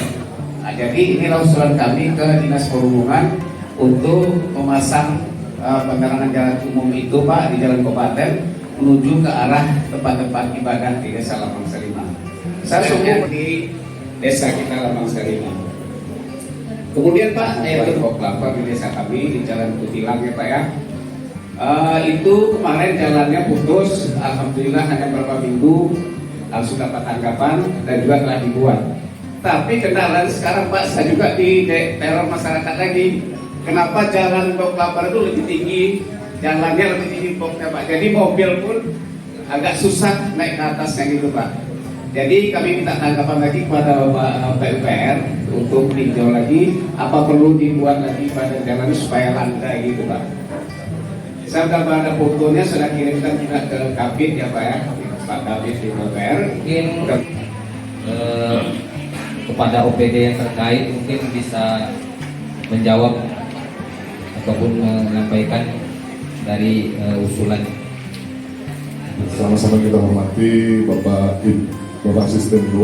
Speaker 13: Nah, jadi inilah usulan kami ke Dinas Perhubungan untuk memasang penerangan jalan umum itu Pak di jalan kabupaten menuju ke arah tempat-tempat ibadah di Desa Lambang Salima. Saya sungguh di desa kita Lambang Salima. Kemudian Pak, yaitu kelapa di desa kami di Jalan Kutilang ya Pak ya. Itu kemarin jalannya putus, alhamdulillah hanya beberapa minggu langsung dapat tanggapan dan juga telah dibuat. Tapi kendala sekarang Pak, saya juga di teror masyarakat lagi. Kenapa jalan Tok Kelapa itu lebih tinggi, jalannya lebih tinggi pokoknya Pak. Jadi mobil pun agak susah naik ke atasnya gitu Pak. Jadi kami minta tanggapan lagi kepada Bapak PUPR untuk meninjau lagi apa perlu dibuat lagi pada jalan supaya landai gitu Pak. Saya sudah ada fotonya, sudah kirimkan juga ke Kabit ya Pak ya, Pak Kabit di PUPR.
Speaker 5: Mungkin kepada OPD yang terkait mungkin bisa menjawab ataupun menyampaikan dari usulan.
Speaker 14: Sama-sama kita hormati Bapak Asisten 2,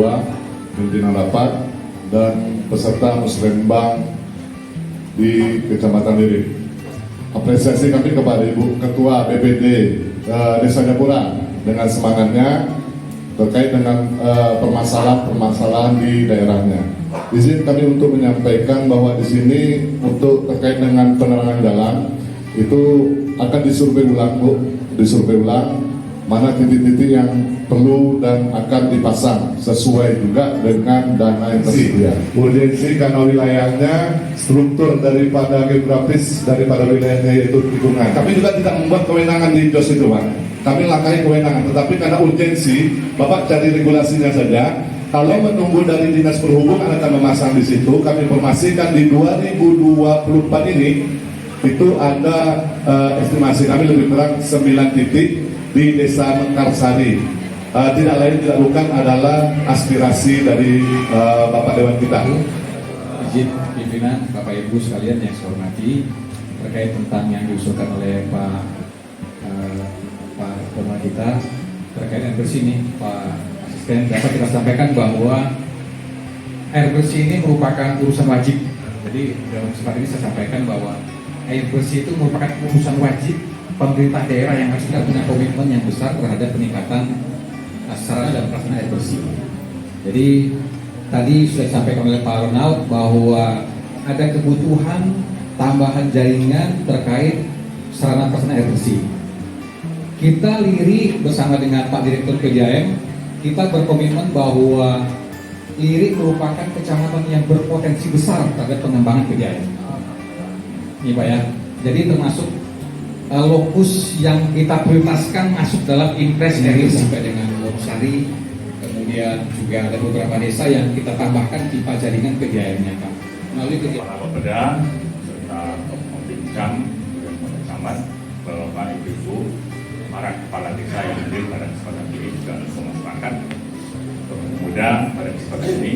Speaker 14: pimpinan rapat dan peserta musrembang di Kecamatan Lirik. Apresiasi kami kepada Ibu Ketua BPD Desa Japura dengan semangatnya terkait dengan permasalahan-permasalahan di daerahnya. Izin kami untuk menyampaikan bahwa di sini untuk terkait dengan penerangan jalan itu akan disurvei ulang Bu, mana titik-titik yang perlu dan akan dipasang sesuai juga dengan dana yang tersedia. Urgensi karena wilayahnya, struktur daripada geografis daripada wilayahnya itu lingkungan. Kami juga tidak membuat kewenangan di JOS itu Pak. Kami langkahi kewenangan, tetapi karena urgensi, Bapak cari regulasinya saja. Kalau menunggu dari Dinas Perhubungan akan memasang di situ, kami informasikan di 2024 ini itu ada estimasi kami lebih kurang 9 titik di Desa Mekarsari. Tidak lain tidak bukan adalah aspirasi dari Bapak Dewan kita.
Speaker 15: Izin pimpinan, Bapak Ibu sekalian yang saya hormati, terkait tentang yang diusulkan oleh Pak Ketua kita terkait air bersih ini, Pak Asisten, dapat kita sampaikan bahwa air bersih ini merupakan urusan wajib. Jadi dalam kesempatan ini saya sampaikan bahwa air bersih itu merupakan urusan wajib pemerintah daerah yang harus punya komitmen yang besar terhadap peningkatan sarana dan prasarana air bersih. Jadi tadi sudah disampaikan oleh Pak Ronald bahwa ada kebutuhan tambahan jaringan terkait sarana prasarana air bersih. Kita Liri bersama dengan Pak Direktur PJM, kita berkomitmen bahwa Liri merupakan kecamatan yang berpotensi besar terhadap pengembangan PJM. Ini Pak ya. Jadi termasuk lokus yang kita prioritaskan masuk dalam impres area sampai dengan Lopsari, kemudian juga ada beberapa desa yang kita tambahkan pipa jaringan PJM-nya Pak. Melalui
Speaker 8: para Bapeda serta Bincang dan Pak Camat, Bapak Ibu, para kepala desa yang hadir pada kesempatan ini juga semua sepakat untuk muda pada kesempatan ini.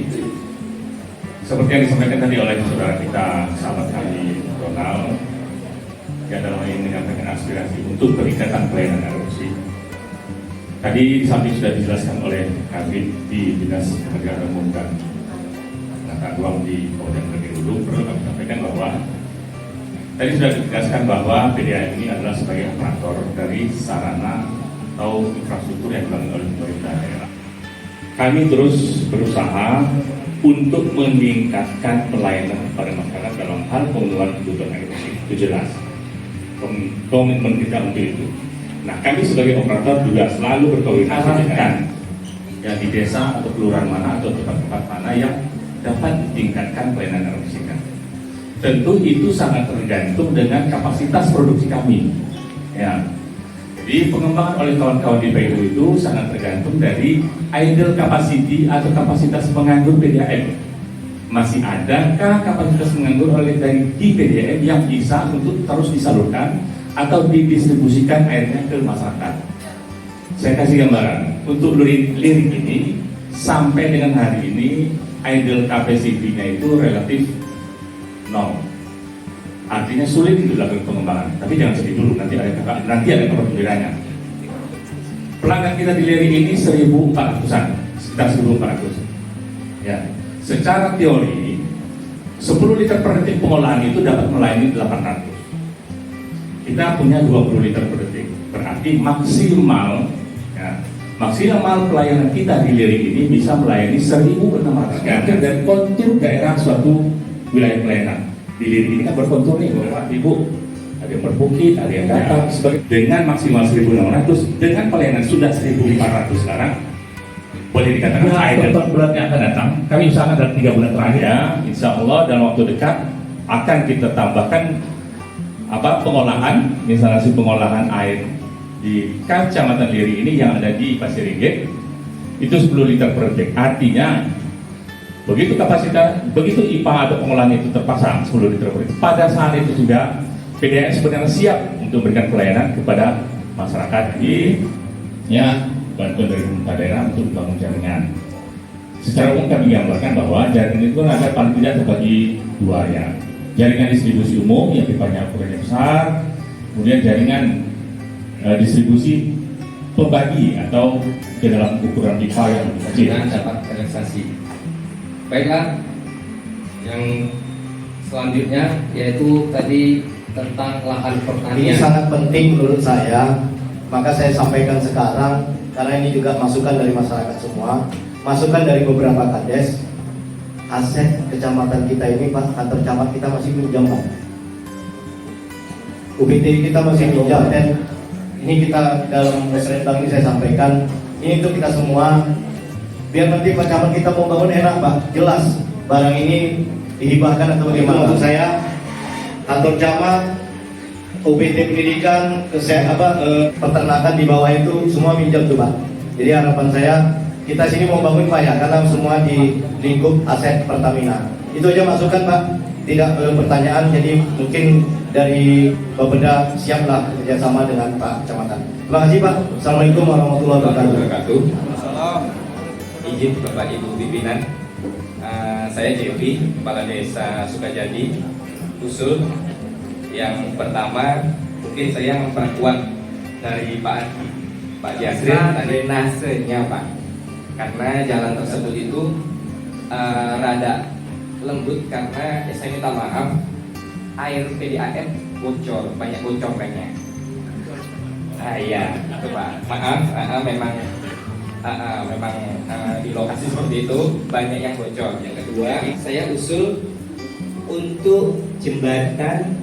Speaker 8: Seperti yang disampaikan tadi oleh saudara kita, sahabat kami Ronald, yang dalam hal ini menyampaikan aspirasi untuk peningkatan pelayanan air bersih. Tadi di samping sudah dijelaskan oleh Kabit di Dinas Penegakan Umum dan Tata Ruang di Kabupaten Negeri Hulu, perlu kami sampaikan bahwa tadi sudah dijelaskan bahwa PDAM ini adalah sebagai operator dari sarana atau infrastruktur yang dibangun oleh pemerintah daerah. Kami terus berusaha untuk meningkatkan pelayanan kepada masyarakat dalam hal pemenuhan kebutuhan air bersih. Itu jelas komitmen kita untuk itu. Nah, kami sebagai operator juga selalu berkoordinasi dengan ya di desa atau kelurahan mana atau tempat-tempat mana yang dapat ditingkatkan pelayanan air bersih. Tentu itu sangat tergantung dengan kapasitas produksi kami. Ya,
Speaker 10: Jadi pengembangan oleh kawan-kawan di PU itu sangat tergantung dari idle capacity atau kapasitas penganggur PDAM. Masih adakah kapasitas penganggur oleh dari di PDAM yang bisa untuk terus disalurkan atau didistribusikan airnya ke masyarakat? Saya kasih gambaran. Untuk lirik ini sampai dengan hari ini idle capacity-nya itu relatif nol. Artinya sulit itu dilakukan pengembangan. Tapi jangan sedih dulu, nanti ada kabar gembiranya. Pelanggan kita di Lirik ini 1.400-an, sekitar 1.400. Ya, secara teori 10 liter per detik pengolahan itu dapat melayani 800. Kita punya 20 liter per detik, berarti maksimal pelayanan kita di Lirik ini bisa melayani 1.600 dan kontur daerah suatu wilayah pelayanan. Di Lirik ini kan berkontur nih, Bapak Ibu, ada yang berbukit, ada yang datang dengan maksimal 1.600, dengan pelayanan sudah 1.400 sekarang, boleh dikatakan air bulan yang akan datang, kami usahakan dalam 3 bulan terakhir ya, insya Allah dalam waktu dekat akan kita tambahkan pengolahan, misalnya pengolahan air di Kecamatan Lirik ini yang ada di Pasir Ringgit itu 10 liter per detik. Artinya begitu IPA atau pengolahan itu terpasang 10 liter per detik, pada saat itu juga PDAM sebenarnya siap untuk memberikan pelayanan kepada masyarakat di bantuan dari pemerintah daerah untuk membangun jaringan. Secara umum kami gambarkan bahwa jaringan itu ada paling tidak terbagi 2 area. Jaringan distribusi umum yang pipanya ukurannya besar, kemudian jaringan distribusi pembagi atau ke dalam ukuran pipa yang lebih kecil.
Speaker 5: Dengan dapat relaksasi. Baiklah, yang selanjutnya yaitu tadi tentang lahan pertanian.
Speaker 6: Ini sangat penting menurut saya, maka saya sampaikan sekarang karena ini juga masukan dari masyarakat semua, masukan dari beberapa kades. Aset kecamatan kita ini, Pak, kantor camat kita masih minjam, Pak. UPT kita masih minjam, dan ini kita dalam musrenbang ini saya sampaikan, ini untuk kita semua, biar nanti Pak Camat kita mau bangun enak, Pak, jelas barang ini dihibahkan atau bagaimana. Maksud saya kantor camat, UPT pendidikan, peternakan di bawah itu semua minjam tuh, Pak. Jadi harapan saya kita sini mau bangun, Pak, ya, karena semua di lingkup aset Pertamina. Itu aja masukan, Pak. Tidak pertanyaan, jadi mungkin dari Bapeda siaplah kerjasama dengan Pak Kecamatan. Terima kasih, Pak. Assalamualaikum warahmatullahi wabarakatuh.
Speaker 16: Izin Bapak Ibu pimpinan, saya Jovi, Kepala Desa Sukajadi. Usul yang pertama, mungkin saya memperkuat dari Pak Jasrin drainasenya, Pak, karena jalan tersebut itu rada lembut karena saya minta maaf, air PDAM bocor, banyak bocornya. Iya, itu Pak. Maaf, memang di lokasi seperti itu banyak yang bocor. Yang kedua, saya usul untuk jembatan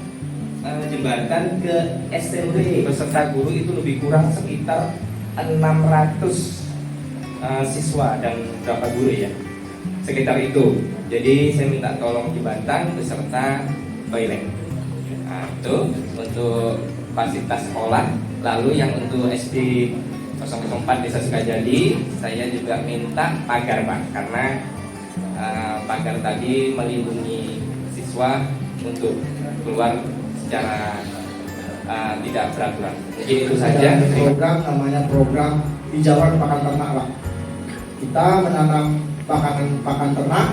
Speaker 16: ke SMP beserta guru itu lebih kurang sekitar 600 siswa dan berapa guru ya, sekitar itu. Jadi saya minta tolong jembatan beserta toilet. Nah, itu untuk fasilitas sekolah. Lalu yang untuk SD 004 Desa Sukajadi, saya juga minta pagar, Pak, karena pagar tadi melindungi siswa untuk keluar secara tidak beraturan. Mungkin itu saja.
Speaker 7: Program namanya program hijauan pakan ternak, Pak. Kita menanam pakan ternak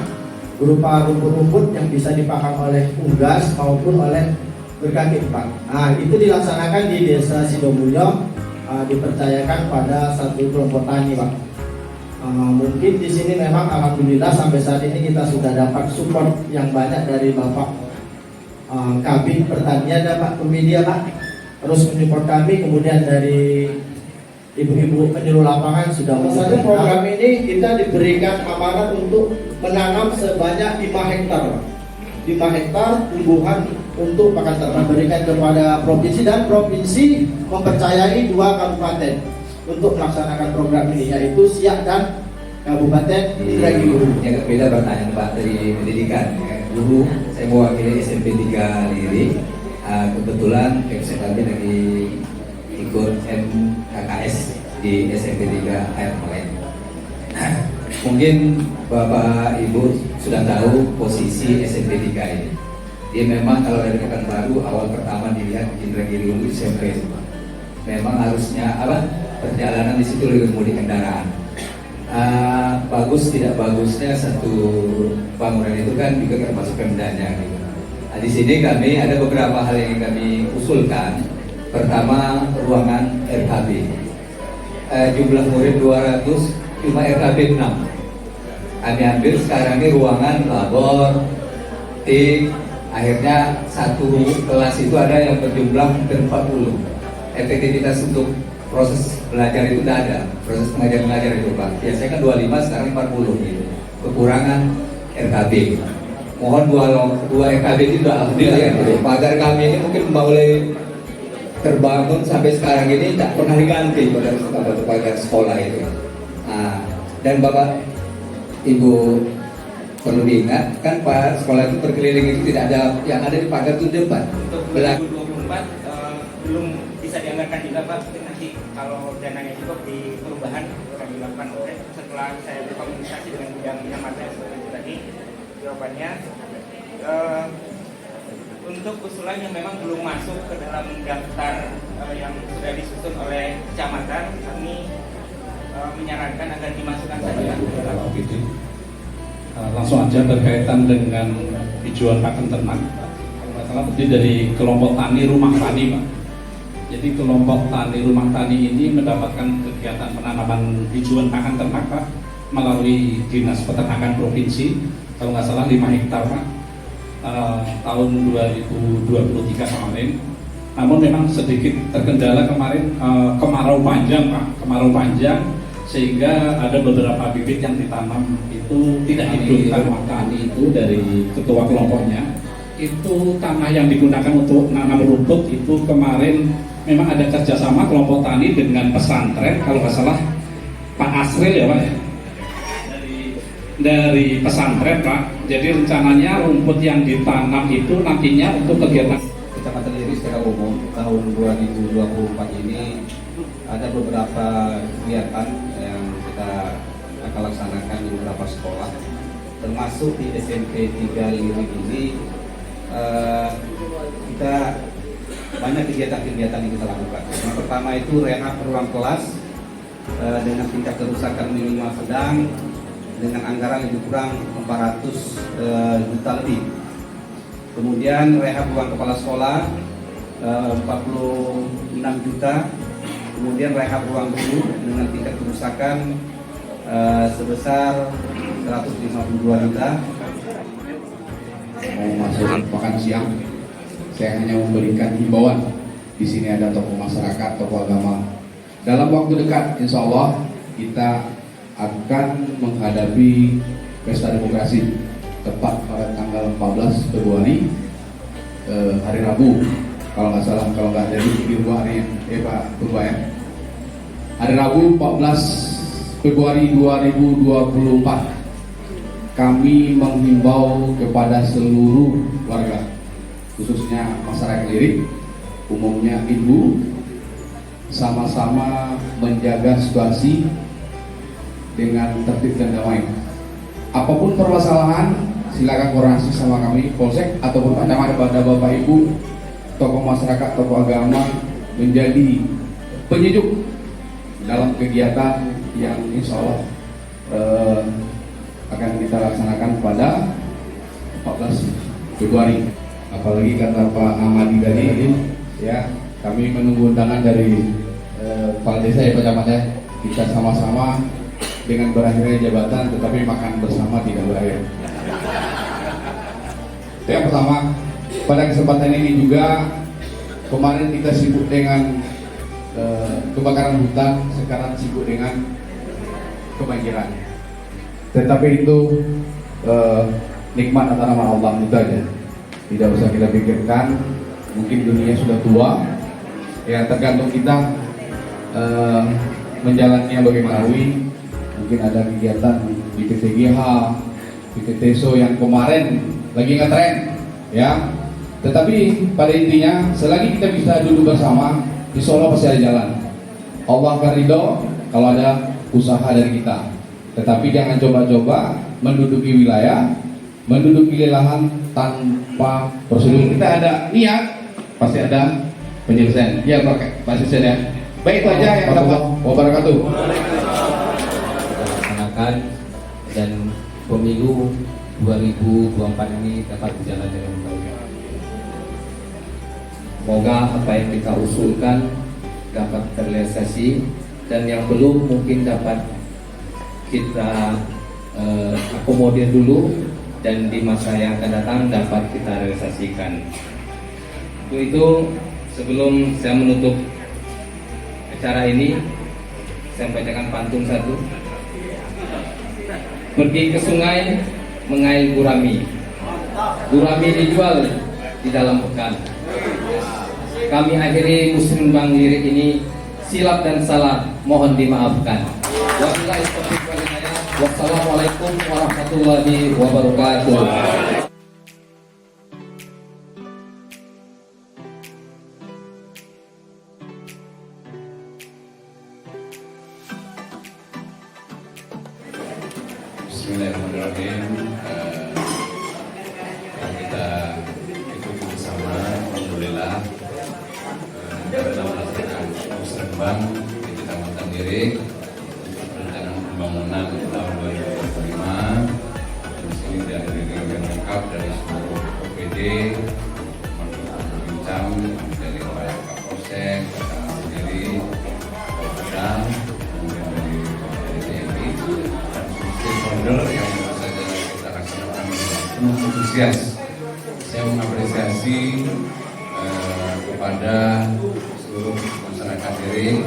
Speaker 7: berupa rumput-rumput yang bisa dipakan oleh unggas maupun oleh berkaki, Pak. Nah, itu dilaksanakan di Desa Sidomulyo, dipercayakan pada satu kelompok tani, Pak. Mungkin di sini memang alhamdulillah sampai saat ini kita sudah dapat support yang banyak dari Bapak Kabin Pertanian dan Pak Pemedia, Pak, terus mensupport kami, kemudian dari ibu-ibu penyuluh lapangan sudah. Maksudnya program ini kita diberikan amanat untuk menanam sebanyak 5 hektar, 5 hektar tumbuhan untuk pakan ternak, berikan kepada provinsi, dan provinsi mempercayai 2 kabupaten untuk melaksanakan program ini, yaitu Siak dan Kabupaten Indragiri.
Speaker 5: Yang beda pertanyaan Pak dari pendidikan. Dulu saya mewakili SMP 3 Lirik. Kebetulan website kami lagi ikut MKKS di SMP 3 Air Melek. Mungkin Bapak Ibu sudah tahu posisi SMP 3 ini. Dia memang kalau dari Pekanbaru awal pertama dilihat Indragiri Hulu SMP. Memang harusnya perjalanan di situ lebih mudah kendaraan. Bagus tidak bagusnya satu bangunan itu kan juga termasuk pemdanya. Gitu. Nah, di sini kami ada beberapa hal yang kami usulkan. Pertama, ruangan RKB. Jumlah murid 200, cuma RKB 6. Kami ambil sekarang ini ruangan labor, tik. Akhirnya satu kelas itu ada yang berjumlah hampir 40. Efektivitas untuk proses belajar itu tidak ada. Proses mengajar itu Pak. Biasanya kan 25, sekarang 40 gitu. Kekurangan RKB. Mohon dua RKB itu sudah alhamdulillah ya. Pagar kami ini mungkin mulai terbangun sampai sekarang ini tak pernah diganti pagar sekolah itu. Nah, dan Bapak Ibu perlu diingat kan Pak, sekolah itu berkeliling itu tidak ada yang ada di pagar itu depan.
Speaker 9: Untuk 2024 belum bisa dianggarkan juga Pak, mungkin nanti kalau dananya cukup di perubahan akan dilakukan oleh setelah saya berkomunikasi dengan bidang Marga seperti tadi jawabannya. Untuk usulan yang memang belum masuk ke dalam daftar yang sudah disusun oleh kecamatan, kami menyarankan agar dimasukkan saja ke dalam
Speaker 17: langsung aja berkaitan dengan hijauan pakan ternak. Kalau nggak salah tadi dari kelompok tani rumah tani Pak. Jadi kelompok tani rumah tani ini mendapatkan kegiatan penanaman hijauan pakan ternak Pak melalui Dinas Peternakan Provinsi. Kalau nggak salah 5 hektar Pak tahun 2023 kemarin. Namun memang sedikit terkendala kemarin kemarau panjang Pak, kemarau panjang sehingga ada beberapa bibit yang ditanam itu tidak hidup. Rumah tani itu dari ketua kelompoknya itu tanah yang digunakan untuk nanam rumput itu kemarin memang ada kerjasama kelompok tani dengan pesantren, kalau nggak salah Pak Asril ya Pak dari pesantren Pak. Jadi rencananya rumput yang ditanam itu nantinya untuk kegiatan
Speaker 5: Kecamatan Liri secara umum tahun 2024 ini ada beberapa kegiatan yang kita akan laksanakan di beberapa sekolah, termasuk di SMP 3 Lirik ini kita banyak kegiatan-kegiatan yang kita lakukan. Yang pertama itu rehab ruang kelas dengan tingkat kerusakan minimal sedang dengan anggaran lebih kurang 400 juta lebih. Kemudian rehab ruang kepala sekolah 46 juta. Kemudian rehab ruang guru dengan tingkat kerusakan sebesar 152 juta.
Speaker 13: Mau masuk makan siang, saya hanya memberikan himbauan. Di sini ada tokoh masyarakat, tokoh agama. Dalam waktu dekat, insya Allah kita akan menghadapi pesta demokrasi tepat pada tanggal 14 Februari hari Rabu. Kalau nggak salah, kalau nggak jadi di hari Pak Purba ya. Hari Rabu 14 Februari 2024 kami menghimbau kepada seluruh warga, khususnya masyarakat Lirik, umumnya ibu, sama-sama menjaga situasi dengan tertib dan damai. Apapun permasalahan, silakan koordinasi sama kami Polsek ataupun pada Bapak Ibu, tokoh masyarakat, tokoh agama menjadi penyejuk dalam kegiatan yang insya Allah akan kita laksanakan pada 14 Februari. Apalagi kata Pak Ahmadi tadi, ya kami menunggu undangan dari Kepala Desa ya Pak Camat ya. Kita sama-sama dengan berakhirnya jabatan, tetapi makan bersama tidak berakhir. Yang pertama, pada kesempatan ini juga kemarin kita sibuk dengan kebakaran hutan, sekarang sibuk dengan kebanjiran. Tetapi itu nikmat atas nama Allah itu aja. Tidak usah kita pikirkan. Mungkin dunia sudah tua. Ya tergantung kita menjalannya bagaimana. Mungkin ada kegiatan di PTGH, di PTSO yang kemarin lagi ngetren, ya. Tetapi pada intinya, selagi kita bisa duduk bersama,
Speaker 17: insya Allah pasti ada jalan. Allah akan ridho kalau ada usaha dari kita. Tetapi jangan coba-coba menduduki wilayah, menduduki lahan tanpa prosedur. Kita ada niat, pasti ada penyelesaian. Ya Pak Asisten ya. Baik itu aja yang dapat wabarakatuh.
Speaker 5: Laksanakan dan pemilu 2024 ini dapat berjalan dengan baik. Semoga apa yang kita usulkan dapat terrealisasi dan yang belum mungkin dapat kita akomodir dulu dan di masa yang akan datang dapat kita realisasikan. Untuk itu sebelum saya menutup acara ini, saya bacakan pantun satu. Pergi ke sungai mengail gurami, gurami dijual di dalam pekan. Kami akhiri muslimbang lirik ini, silap dan salah mohon dimaafkan. Wassalamualaikum warahmatullahi wabarakatuh.
Speaker 4: Bismillahirrahmanirrahim. Kita ikuti bersama, alhamdulillah, dalam melaksanakan musrembang di Kecamatan Lirik rencana pembangunan tahun 2025. Di sini dihadiri dengan lengkap dari seluruh OPD, berbincang dari Pak Kapolsek, Kecamatan Lirik, Bidang, kemudian dari TNI, dan stakeholder yang baru saja kita laksanakan dengan penuh antusias. Saya mengapresiasi kepada seluruh masyarakat Lirik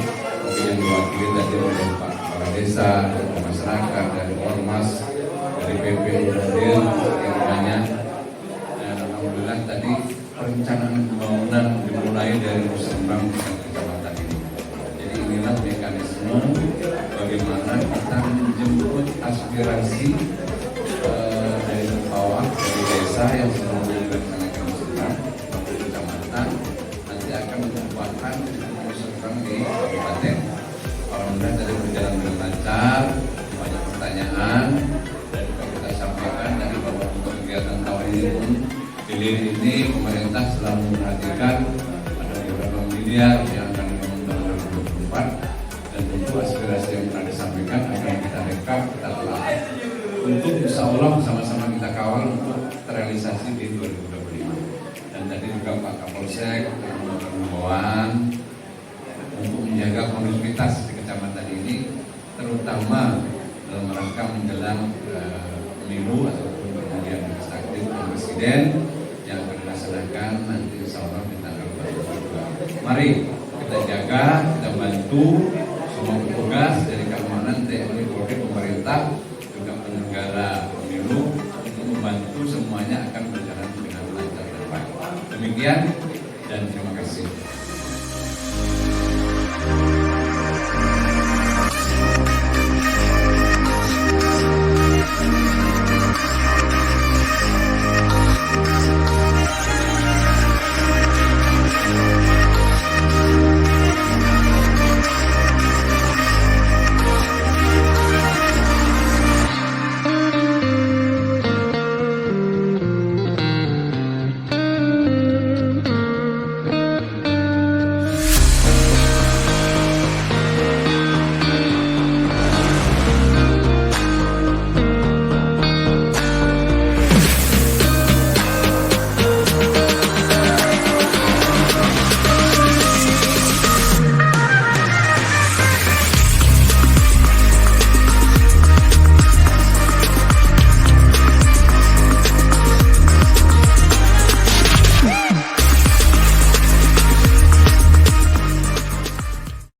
Speaker 4: yang diwakili tadi oleh Pak Kepala Desa, dari masyarakat, dari Ormas, dari PP Udadil yang banyak. Dan alhamdulillah tadi perencanaan pembangunan dimulai dari musrembang kecamatan ini. Jadi inilah mekanisme bagaimana kita menjemput aspirasi dari bawah, dari desa yang sedang dilaksanakan musrembang di kecamatan, nanti akan merupakan musrembang di kabupaten. Alhamdulillah tadi berjalan dengan lancar, banyak pertanyaan, dan kita sampaikan tadi bahwa untuk kegiatan tahun ini pun di Lirik ini pemerintah selalu memperhatikan ada beberapa miliar yang akan dibangun tahun 2024, dan tentu aspirasi yang pernah disampaikan akan kita rekap, kita telah untuk insya Allah sama-sama kita kawal untuk terrealisasi di 2025. Dan tadi juga Pak Kapolsek menyampaikan himbauan untuk menjaga kondusivitas di kecamatan ini, terutama dalam rangka menjelang pemilu ataupun pemilihan legislatif dan presiden yang akan dilaksanakan nanti insya Allah di tanggal 22. Mari kita jaga, kita bantu semua petugas dari keamanan, TNI, Polri, pemerintah, juga penyelenggara pemilu untuk membantu semuanya akan berjalan dengan lancar dan baik. Demikian dan terima kasih.